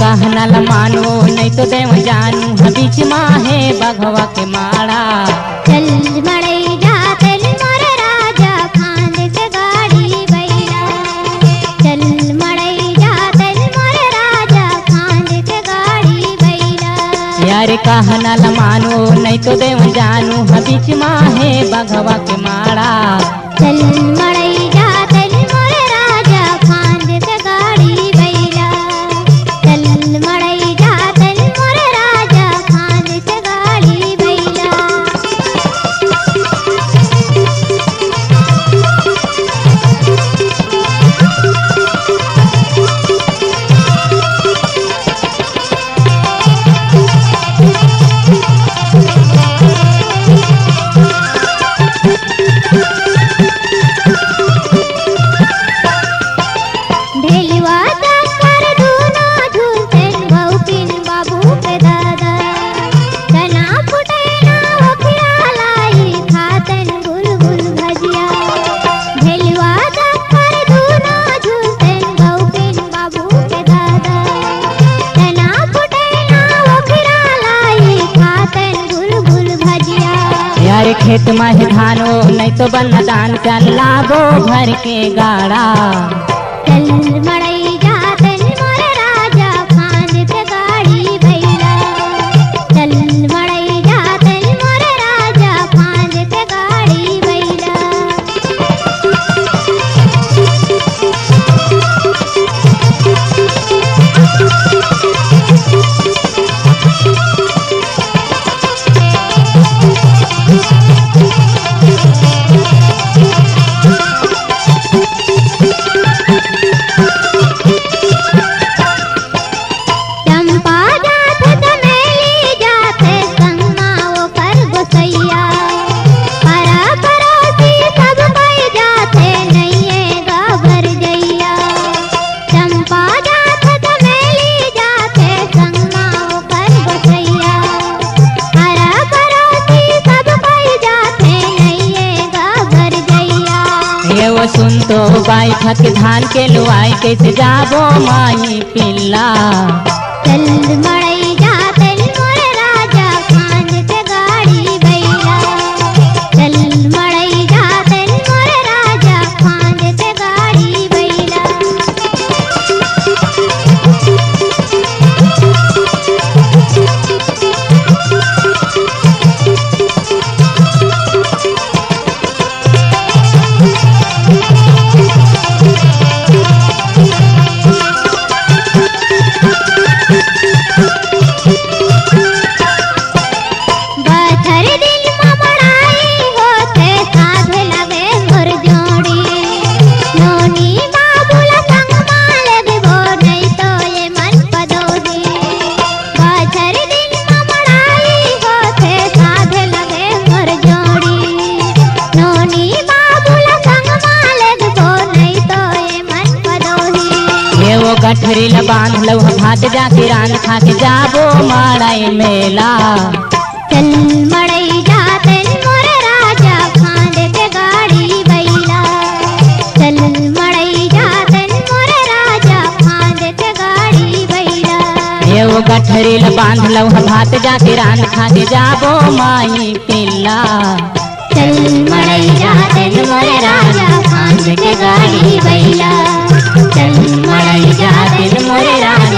कहना ल मानो नहीं तो देव जानू बीच माहे बघवा के माड़ा। चल मड़ई जाते मोर राजा फांद के गाड़ी बैला। चल मड़ई जाते मोर राजा फांद के गाड़ी बैला। यार कहना ल मानो नहीं तो देव जानू बीच माहे बघवा के माड़ा। चल मड़ई जाते मोर राजा फांद के गाड़ी बैला। चल मड़ई जाते मोर राजा फांद के गाड़ी बैला। ढेलवा कर दूना झूलतेन बहुपिन बाबू के दादा। तना फुटे ना ओखिया लाई खातन गुलगुल भजिया। ढेलवा कर दूना झूलतेन बहुपिन बाबू के दादा। तना फुटे ना ओखिया लाई खातन गुलगुल भजिया। यार खेत में धानो नहीं तो बन्ना दान चल लाबो भर के गाड़ा। चल मड़ई जाते मोर राजा फांद के गाड़ी बैला। चल मड़ई जाते मोर राजा फांद के गाड़ी बैला। चंपा जाते चमेली जाते संगमा वो कर गोसैया। परा परोसी सब कोई जाते नैये गाभर जैया। चंपा जाते चमेली जाते संगमा वो कर गोसैया। परा परोसी सब कोई जाते नैये गाभर जैया। ये वो सुन तो बैठक धान के लुआई कैसे जाबो माई पिल्ला। चल मड़ई जाते मोर राजा फांद के गाड़ी बैला। चल मड़ई जाते मोर राजा फांद के गाड़ी बैला। बथर दिल में मड़ाई होते साधे लगे मोर जोड़ी। नोनी बाबूला संग माले बिभो नहीं तो ये मन पदोदी। बथर दिल में मड़ाई होते साधे लगे मोर जोड़ी। नोनी बाबूला संग माले बिभो नहीं तो ये मन पदोदी। ये वो गठरी ल बांध लो भात जाके रान खा के जाबो माड़ाई मेला। चल मड़ई जाते मोर राजा फांद के गाड़ी बैला। चल मड़ई जाते मोर राजा फांद के गाड़ी बैला। ये वो गठरी ल बांध लो भात जाके रान खा के जाबो माई पिल्ला। चल मड़ई जाते मोर राजा फांद के गाड़ी बैला। चल मड़ई जाते मोर राजा